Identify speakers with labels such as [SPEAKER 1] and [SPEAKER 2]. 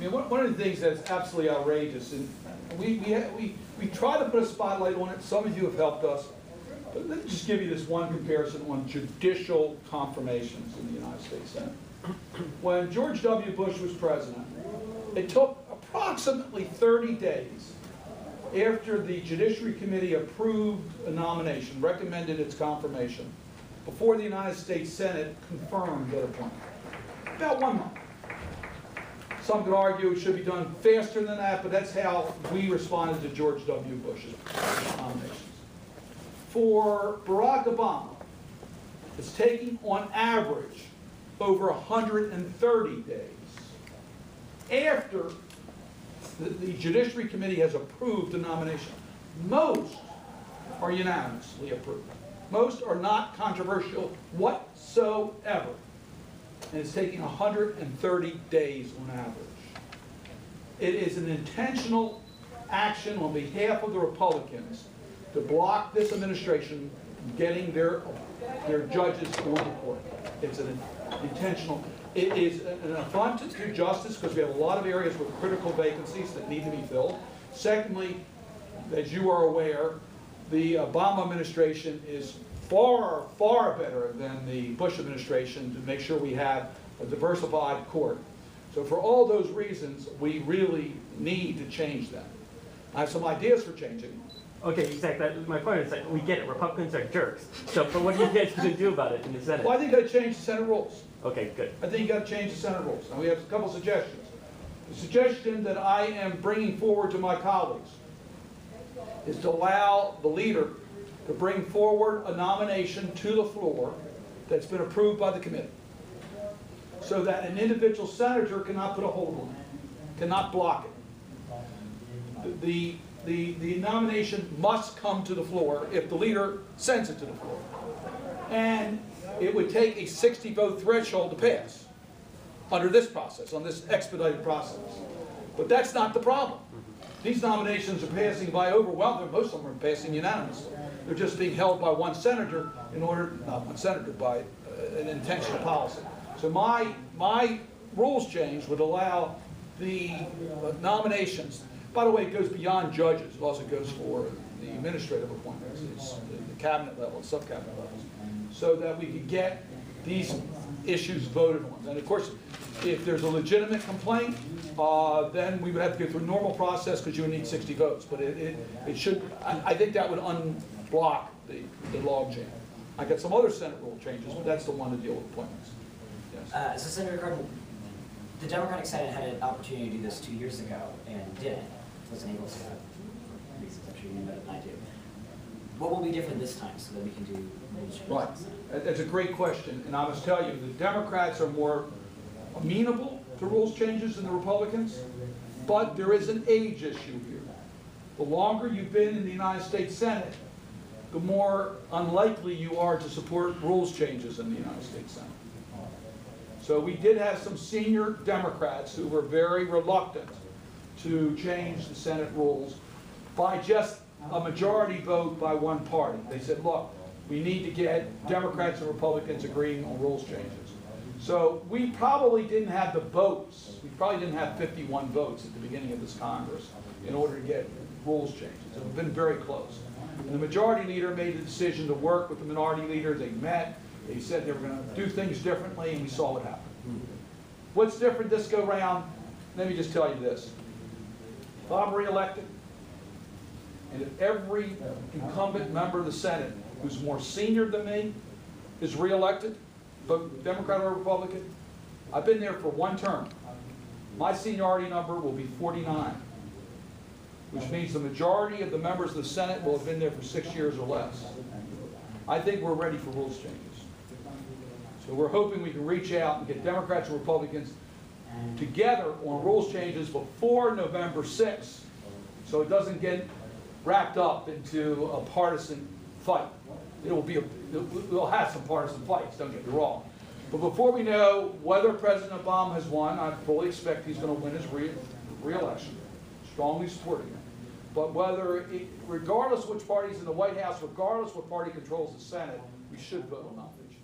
[SPEAKER 1] mean, one of the things that's absolutely outrageous, and we try to put a spotlight on it. Some of you have helped us. But let me just give you this one comparison on judicial confirmations in the United States Senate. When George W. Bush was president, it took approximately 30 days after the Judiciary Committee approved a nomination, recommended its confirmation, before the United States Senate confirmed that appointment. About 1 month. Some could argue it should be done faster than that, but that's how we responded to George W. Bush's nominations. For Barack Obama, it's taking on average over 130 days after the Judiciary Committee has approved a nomination. Most are unanimously approved. Most are not controversial whatsoever. And it's taking 130 days on average. It is an intentional action on behalf of the Republicans to block this administration from getting their judges on the court. It's an intentional. It is an affront to justice because we have a lot of areas with critical vacancies that need to be filled. Secondly, as you are aware, the Obama administration is far, far better than the Bush administration to make sure we have a diversified court. So for all those reasons, we really need to change that. I have some ideas for changing it.
[SPEAKER 2] Okay, exactly. My point is that we get it. Republicans are jerks. So, but what are you guys going to do about it in the Senate?
[SPEAKER 1] Well, I think you got to change the Senate rules.
[SPEAKER 2] Okay, good.
[SPEAKER 1] I think you got to change the Senate rules. Now we have a couple suggestions. The suggestion that I am bringing forward to my colleagues is to allow the leader to bring forward a nomination to the floor that's been approved by the committee, so that an individual senator cannot put a hold on it, cannot block it. The nomination must come to the floor if the leader sends it to the floor. And it would take a 60-vote threshold to pass under this process, on this expedited process. But that's not the problem. These nominations are passing by overwhelming, most of them are passing unanimously. They're just being held by one senator in order, not one senator, by an intentional policy. So my rules change would allow the nominations. By the way, it goes beyond judges. It also goes for the administrative appointments. It's the cabinet level, sub-cabinet levels, so that we could get these issues voted on. And of course, if there's a legitimate complaint, then we would have to go through a normal process because you would need 60 votes. But it should, I think that would unblock the log jam. I got some other Senate rule changes, but that's the one to deal with appointments. Yes.
[SPEAKER 3] So Senator Cardin, the Democratic Senate had an opportunity to do this 2 years ago and didn't. Wasn't able to, reasons I'm sure you know better than I do. What will be different this time so that we can do rules changes?
[SPEAKER 1] Right. That's a great question, and I must tell you, the Democrats are more amenable to rules changes than the Republicans, but there is an age issue here. The longer you've been in the United States Senate, the more unlikely you are to support rules changes in the United States Senate. So we did have some senior Democrats who were very reluctant to change the Senate rules by just a majority vote by one party. They said, look, we need to get Democrats and Republicans agreeing on rules changes. So we probably didn't have the votes. We probably didn't have 51 votes at the beginning of this Congress in order to get rules changes. It would have been very close. And the majority leader made the decision to work with the minority leader. They met. They said they were going to do things differently, and we saw what happened. What's different this go round? Let me just tell you this. If I'm reelected, and if every incumbent member of the Senate who's more senior than me is reelected, both Democrat or Republican, I've been there for one term. My seniority number will be 49, which means the majority of the members of the Senate will have been there for 6 years or less. I think we're ready for rules changes. So we're hoping we can reach out and get Democrats and Republicans together on rules changes before November 6th, so it doesn't get wrapped up into a partisan fight. We'll have some partisan fights, don't get me wrong. But before we know whether President Obama has won, I fully expect he's going to win his re-election, strongly supporting him. But regardless of which party's in the White House, regardless what party controls the Senate, we should vote on nomination.